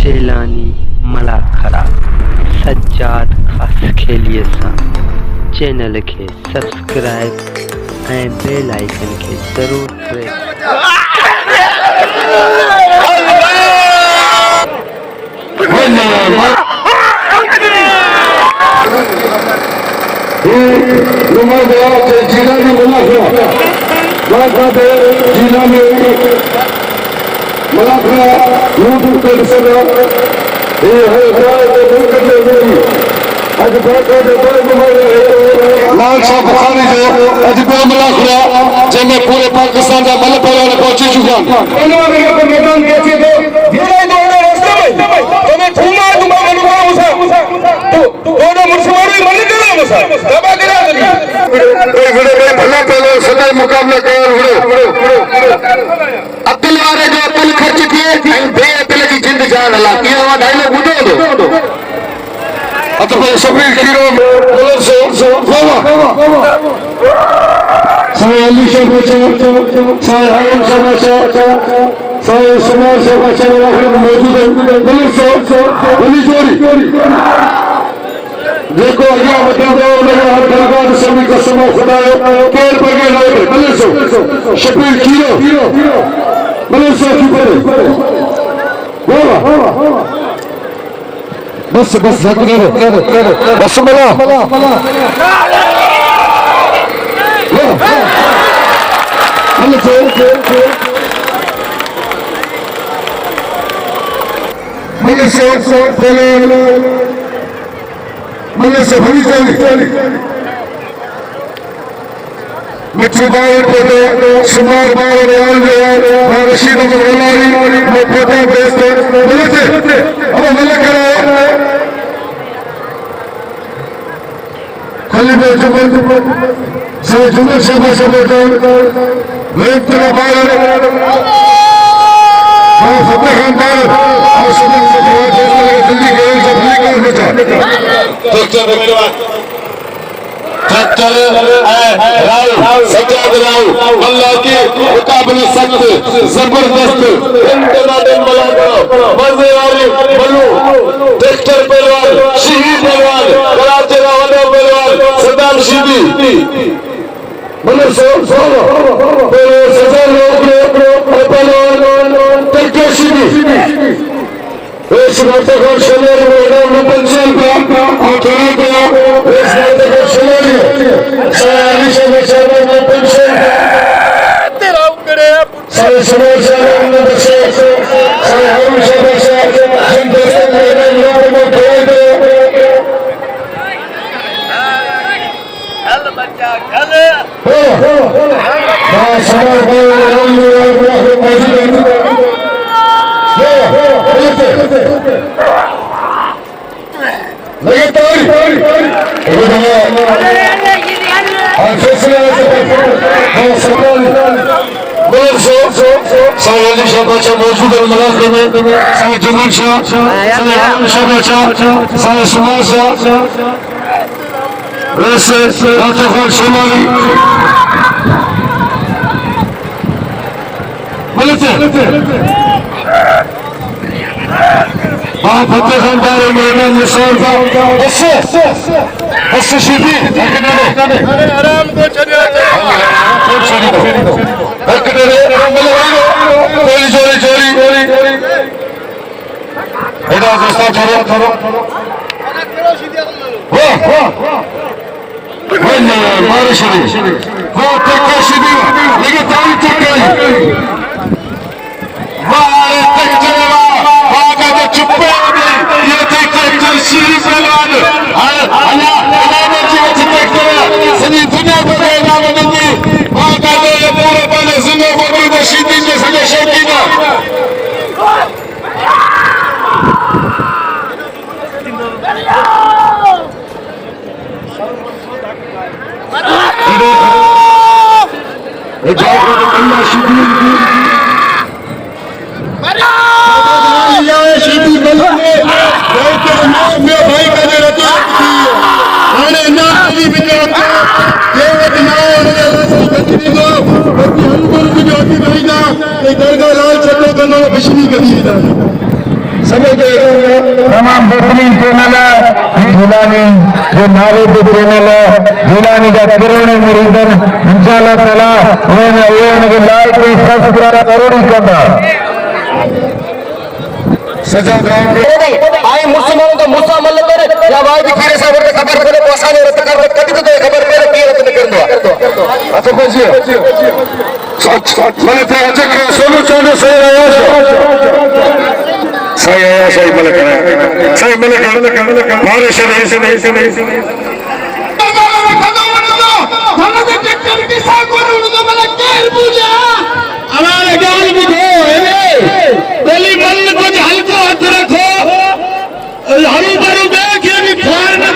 जेलानी मलाखरा सज्जाद खास खेलिए सा चैनल के सब्सक्राइब ऐं बेल आइकन के जरूर प्रेस लाल शाह बुखारी जो अज को मलाखरा जंहिंमें पूरे पाकिस्तान जा बल पहलवान पहुंची चुका मुकाबला अब्दुल वारे जो अब्दुल खर्च किए बेअदल की जिंद जान हला डायलॉग ॿुधो तो शबीर खीरो साईं अली शाह बचा साईं हारून शाह बचा साईं सुमार शाह बचा मौजूद है अली जोरी जेको अॻियां वधंदो उनजो हर दरबार सभी कसम खुदा केर बगे लाए भले सो शबीर खीरो भले सो की परे बस बस बस मला से भरी चली मिठू बावर पोते सुमार बावर रशीद मोलारी पोते बेस्ते अब मलक खाली में जुमल से जुमल शबा वेद तेरा बावर फतेह खान बावर और सुबह से जल्दी गए सब लेकर बचा ट्रैक्टर राव सज्जाद राव अल्लाह की मुकाबले सख्त जबरदस्त इंटरनेशनल मलाखरा मजे वाली बलू ट्रैक्टर पहलवान शहीद पहलवान कराची का वडो पहलवान सदाम शीदी मतलब सो तेरे सजा लोग पहलवान ट्रैक्टर शीदी इस मौके को शोलेर मैदान में पंचल का और थोड़ा को इस मौके को शोलेर सारी शहर में पंचल तेरा उगड़े सारे समाज से बच्चे सारे हम सब बच्चे जिन दोस्तों ने मैदान में खेल दे हल बच्चा खेल हां समाज में मौजूद है मौजूद है मलाखरे में साईं जुमल शाह साईं हारून शाह बचा साईं सुमार शाह वैसे फतेह खान सोमाली फतेह खान बारे मैदान में सौर बस शीदी आराम को चोरी चोरी बारिश वो तक्का शीदी लेकिन ताली तक्का चुप्पे ये ट्रैक्टर शीरी पहलवान सभी दुनिया को पूरे पहले जिंदगी को शीदी में सभी शौकीन भाई का समझते तमाम बेहतरीन चैनल है जिलानी जो नाले पे चैनल है जिलानी का किरण मुरीदन इंशाल्लाह ताला उन्हें लाइक सब्सक्राइब जरूर करना सजा आई मुसलमानों का मुसा मल्ल करे या भाई भी खीरे साहब के खबर करे पोसाने रत कर कदी तो खबर करे की रत कर दो अच्छा बजिए मैंने तो अच्छा के सोनू चांद सही आया सही मलक सही मलक मारे से नहीं हमारे ट्रैक्टर के साथ को उनको मलक केर पूजा हमारे गाल में धो गली बंद को हल्को हाथ रखो हरू भरू देख ये भी फार न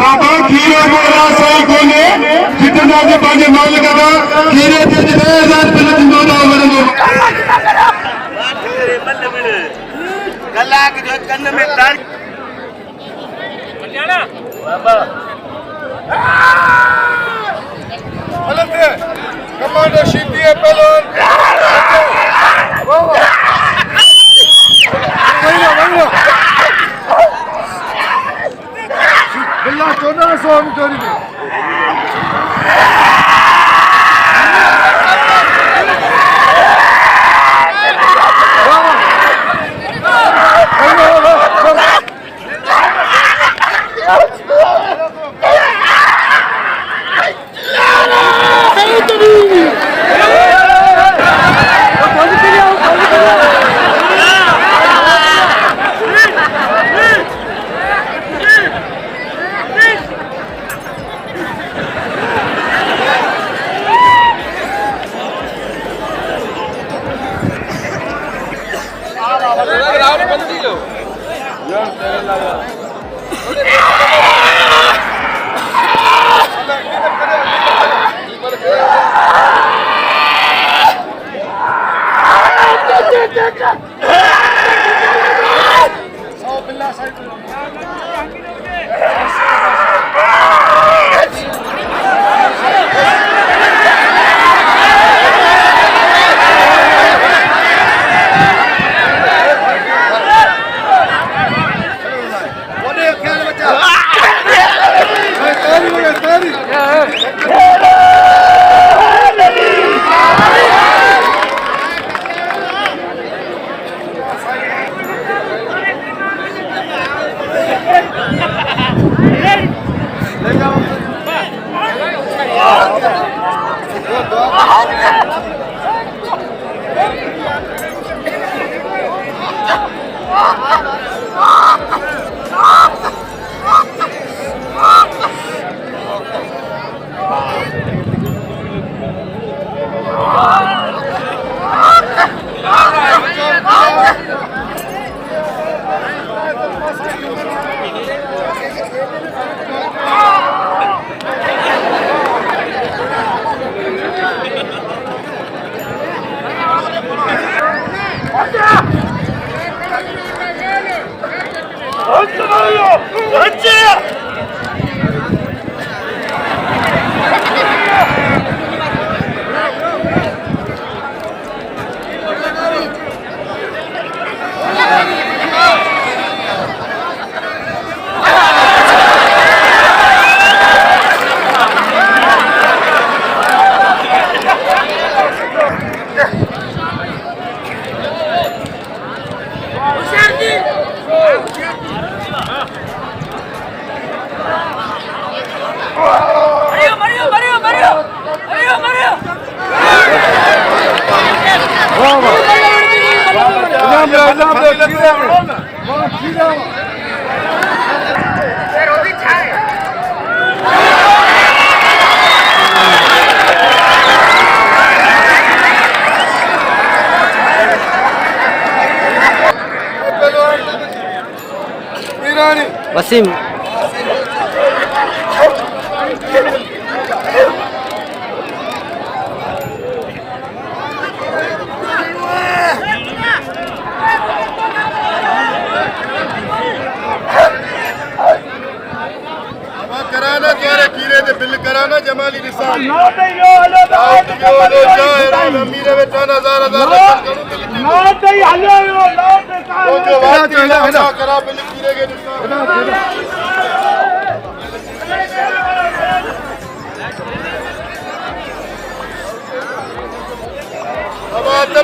बाबा खीरे बोला सही कोने जितना के बाजे मौल करा खीरे दे 2000 प्लस मोना वरनो गला के जो कन्न में डाल बजाना बाबा कमांडर शिंदी है पहलवान बिल्ला 1400 मीटर वसीम कराना तुम्हारे कीरे दे बिल कराना जमाली निशान नो दे यो लो मीरे में 3000 करा पहले कीड़े के अब तो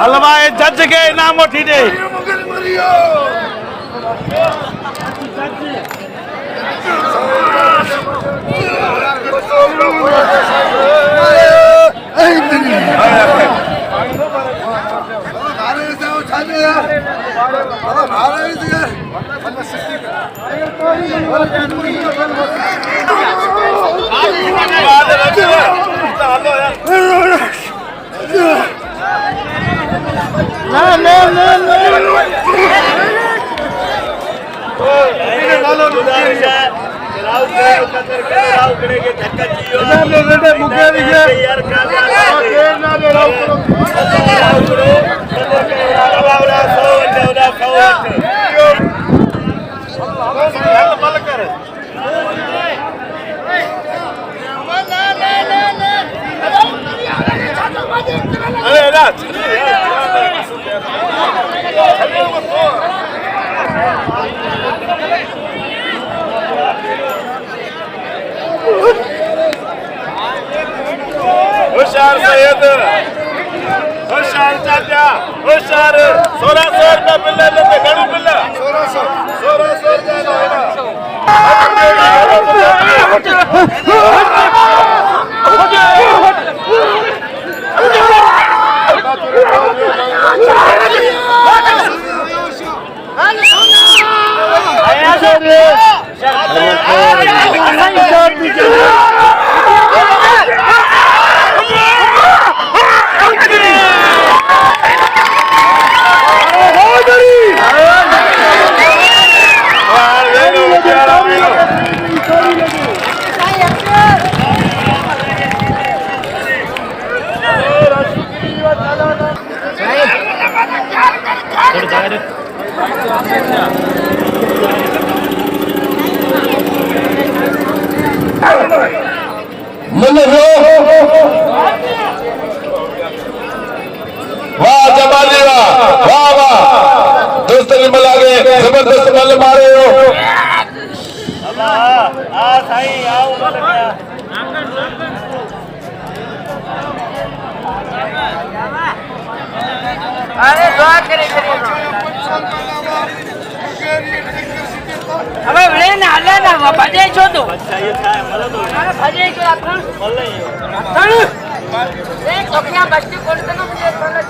हलवा जज के इनाम वठी ॾे होशियार सैयद होशियार चाचा होशियार 1600 रुपया बिल लेते घणो बिल वाह जमाली वाह वाह दोस्त ने मिला गए जबरदस्त बल मारे हो अरे दुआ करे હવે લે ના લે ના ભજે છો તો અચ્છા એ થાય મને તો ભજે છો આપણ બોલે એ કોકિયા બસ્તી કોડતે ના મુજે બોલે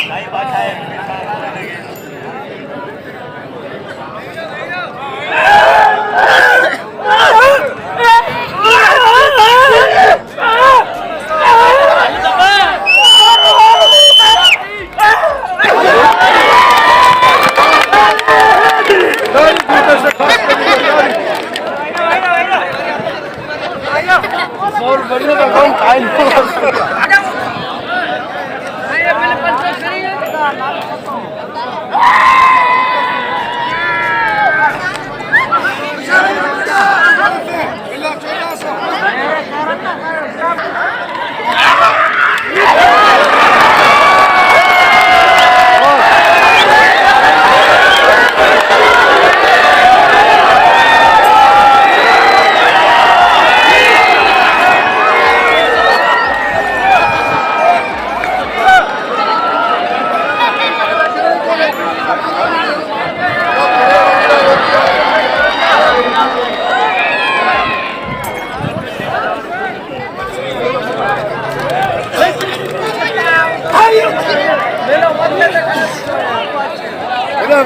કાઈ બાત है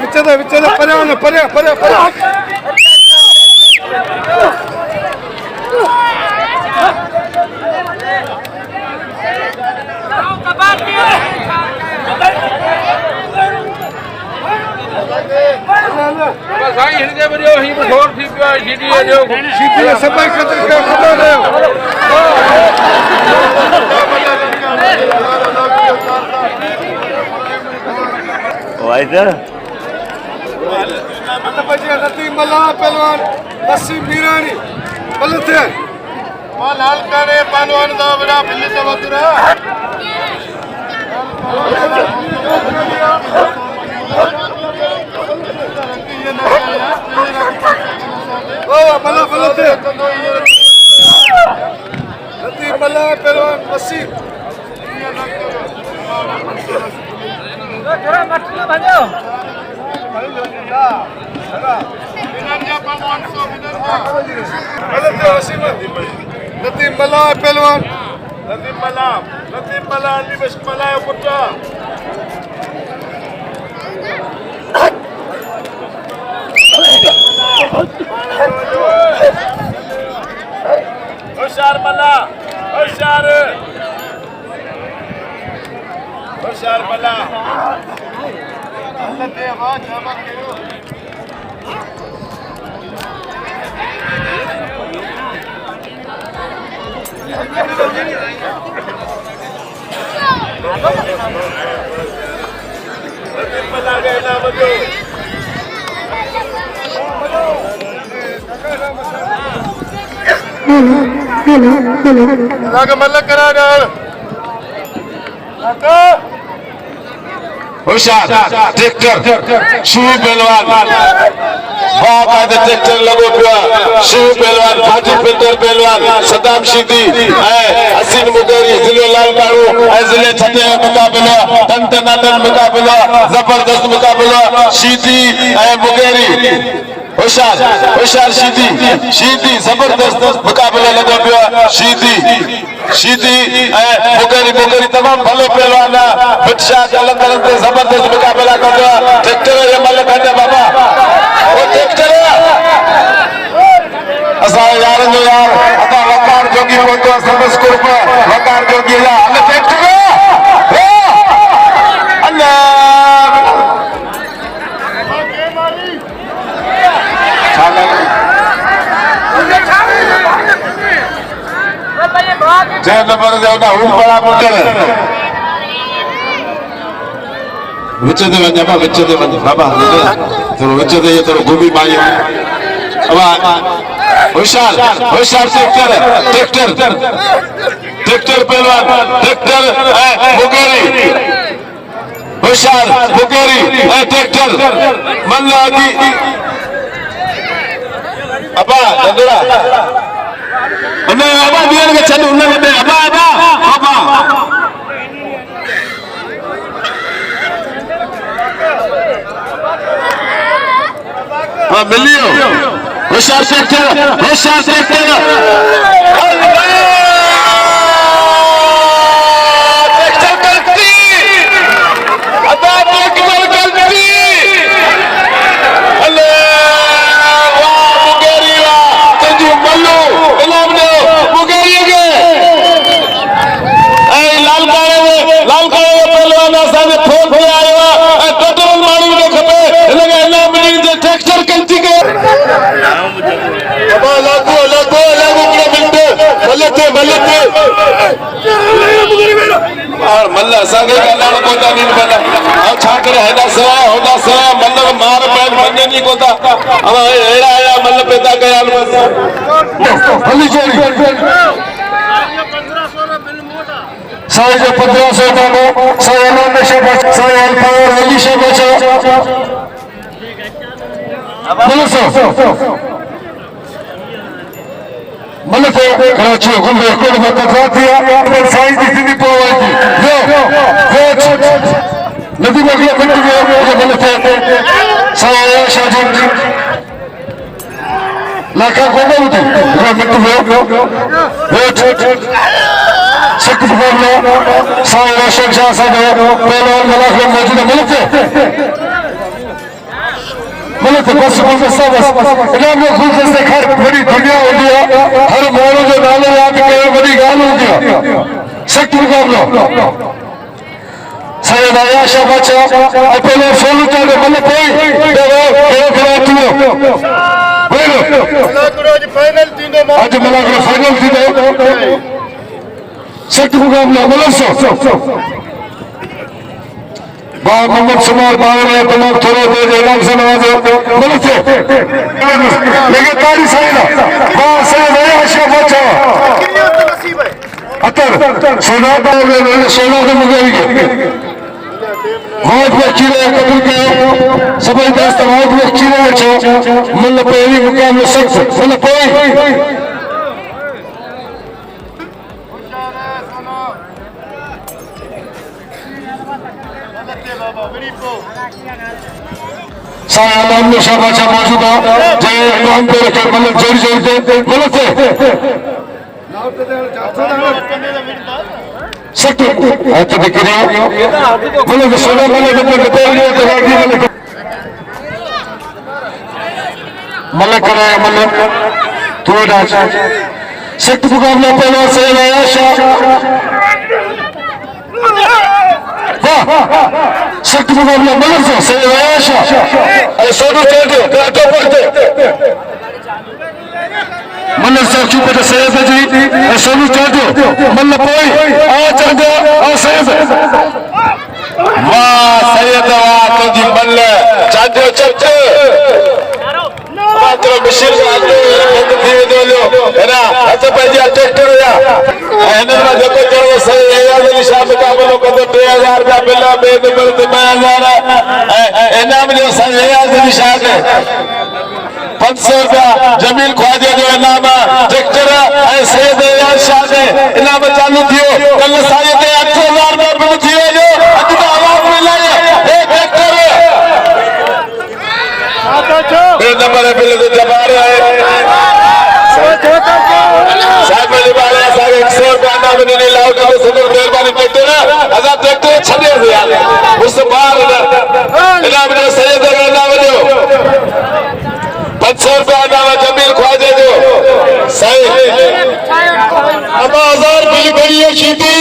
विचार पर्या साईं हिनके वजो ही मशहूर थी पियो आहे जीडीए जो सीधी सभई ख़तरे खे ख़बर है नतीम मल्ला पहलवान नसीम मीरानी बल्ले थे मां लाल करे पहलवान दा बड़ा बिल्ली दा बतरा ओ बल्ला बल्ले थे नतीम मल्ला पहलवान नसीम जरा मटला भजो नतीम मल्ला पहलवान नदीम मला अली बशमला पुट्टा होशियार मला होशियार मला मला गया बजो लाग मल्ला करा गल होशियार ट्रैक्टर शिव पहलवान बाकायदा ट्रैक्टर लगो पिया शिव पहलवान फाटी फिल्टर पहलवान सदाम शीदी हसीन मुगेरी जिले लाल काड़ू जिले छठे मुकाबला टन मुकाबला जबरदस्त मुकाबला शीदी मुगेरी होशियार शीदी जबरदस्त मुकाबला लगो पिया शीदी मुगेरी तमाम भलो पहलवान बिटशा जलंधर से जबरदस्त मुकाबला कर ट्रैक्टर ये मल खंडे बाबा वो ट्रैक्टर असा यार जो यार अता वकार जोगी को समझ को वकार जोगी ला अने ट्रैक्टर अल्लाह जय नंबर देवना हूं बड़ा पुत्र विच दे वञ बाबा थोरो विच दे ये थोरो घुमी पाई अब होशियार ट्रैक्टर पहलवान ट्रैक्टर मुगेरी होशियार मुगेरी ट्रैक्टर मल्ला की अबा नंदरा अने अबा बियर के छन उन्ने अबा हाँ मिलियो होशियार ट्रैक्टर मल्ला असांखे ॻाल्हाइण कोन था ॾियनि भला ऐं छा करे हेॾा सवाइ होॾा सवाइ मल मार पइनि मञनि ई कोन था अहिड़ा अहिड़ा मल पैदा कया साईं जो 1500 नामो साईं अनंद शेख साईं अल्फावर अली शेख मतलब कराची घूमे कोड बता दिया पर साइज दिखनी पड़ेगी जो नदी में गया मिनट में मतलब साया शादी लाखा कोड होती मिनट में सख्त मुकाबला साया शेख शाह साहब पहलवान मलाक में मौजूद मुल्क मतलब बस सब इनाम जो खुद से खैर बड़ी दुनिया हो गया हर मानव जो नालो याद करे बड़ी गाल हो गया सख्त मुकाबला सारे सैयद आयाशा बच्चा अपने सोनू चांद मतलब कोई देखो खेल फाइनल थींदो आज मलाकड़ो फाइनल थींदो सख्त मुकाबला मतलब बार मोहम्मद सुमार बावर है तमाम थोड़ा दे इनाम से नवाजो मतलब से लेकिन तारी साइना बार सैयद आयाशा बच्चा अतर सोना बावर सोना के मुकाबले बहुत वकील कबूल किया जबरदस्त बहुत वकील मतलब पहली मुकाबले सख्त मतलब कोई सारा नाम निशा बाचा मौजूद है जय नाम पे रखे मतलब जोड़ी जोड़ी दे मतलब से सख्त ऐसे दिखने मतलब सोना मतलब बता लिया तो बाकी मतलब कराया मतलब थोड़ा सख्त मुकाबला पहला से आयाशा सख्त मुकाबला मतलब से आयाशा सोनू चांद काटो पड़ते मतलब साक्षी पे सैयद जी सोनू चांद मतलब कोई आ चांद आ सैयद वाह सैयद वाह तो जी मल्ल चांदो चच मात्र मिशिर आदो बंद थी वेंदो है ना अच्छा पंहिंजी ट्रैक्टर या हिन में जेको चयो सही एयाज़ अली शाह मुक़ाबलो कंदो 3000 रुपया बिल ॿिए नंबर ते 5000 इनाम जो साईं एयाज़ अली शाह खे 500 रुपया जमील ख्वाजा जो इनाम ट्रैक्टर ऐं सैयद एयाज़ शाह खे इनाम चालू थियो कल साईं ते 8000 रुपया बिल थी वियो अॼु त आवाज़ मिलाई हे ट्रैक्टर नंबर बिल तो जबार है साहब मेरे बारे साहब 100 रुपया नाम नहीं लाओ का सुनो मेहरबानी ट्रैक्टर आजा ट्रैक्टर छड़े से यार उस बार इनाम जो सैयद का नाम जो 500 रुपया नाम जमील ख्वाजा जो सही अब 1000 बिल करिए शीती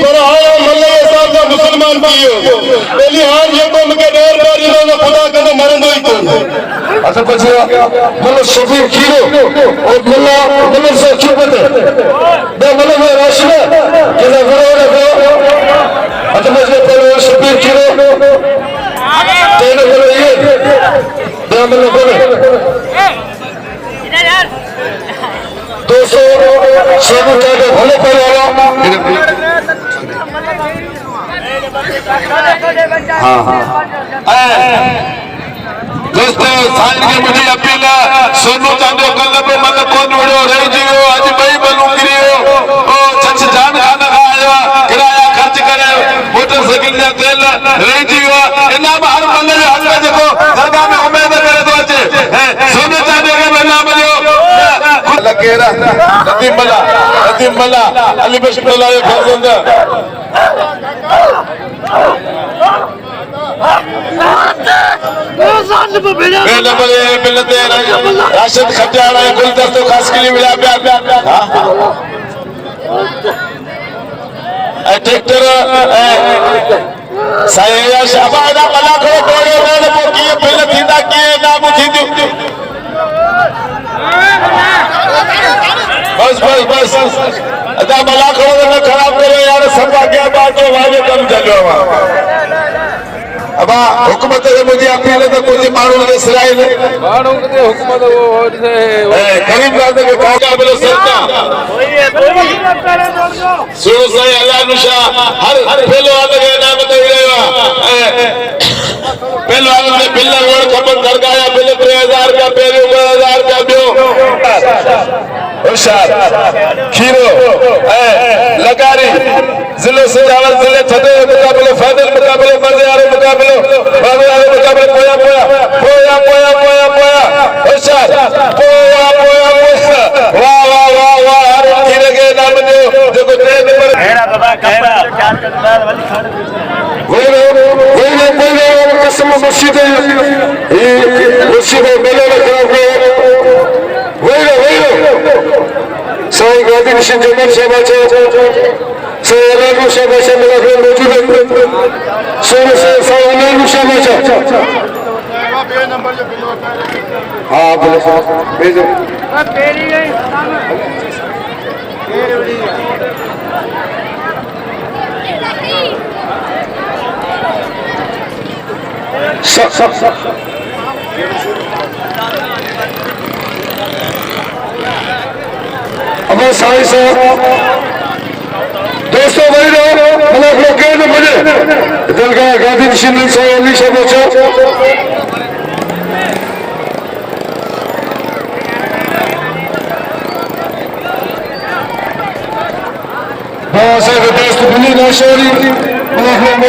पर आया मल्ले साहब का मुसलमान दियो पहली हार ये को मके डेर बार इन्होंने खुदा का मरंदो ही कोन अच्छा बच्चे मतलब शफीक खीरो और मतलब से चुपते दे मतलब राशिद के जरूर है अच्छा बच्चे पर शफीक खीरो तेरे बोलो ये दे मतलब बोले इधर यार 200 सोनू चांद भले पर वाला हाँ दोस्तों साईं के मुझे अपील सोनू चांद कल्ब मतलब कौन वड़ो रही जियो आज भाई बनू करियो ओ सच जान खाना खायो किराया खर्च करे मोटरसाइकिल जा तेल रही जियो इनाम हर बंदे जो हक में देखो दरगाह में उम्मीद करे तो अचे सोनू चांद के इनाम जो लकेरा नदीम मला अली बशमुल्लाह के फरजंद राशिद खटियाड़ा गुलदस्तो खास के लिए मिला ट्रैक्टर साईं शाबादा मला करो कोड़े में को किए बिल थींदा किए नाम थींदी बस अदा मला करो न खराब करो यार सब आगे बात तो वाले कम चलो अब हुकूमत के मुझे अपील तो कुछ मानू के सिराई ने मानू के हुकूमत वो गरीब रात के कागा बोलो सरकार सुनो सही अल्लाह नुशा हर पहलो वाले के नाम दे रहा पहलो वाले ने बिल रोड खपन दरगाह बिल 3000 का पहले 1000 का दो होशियार खीरो लगारी जिले से जावल जिले छठे मुकाबले फाइनल मुकाबले मजे वाले मुकाबले पोया होशियार पोया वाह हर खीरे के नाम जो ट्रेन पर कहरा बाबा कहरा वही कसम मस्जिद मेले वही साईं गांधी मिशन जमन साहब Soğanlar şabaşa bırakın mevcut. Sonrası soğanlar şabaşa. हाँ बोले भेजो अमर साई साहब दोस्तों भाई मतलब लोग बजे दल का गांधी निशिंदन साहब शब्द Bazı dostu bunu da söyleyeyim. Allah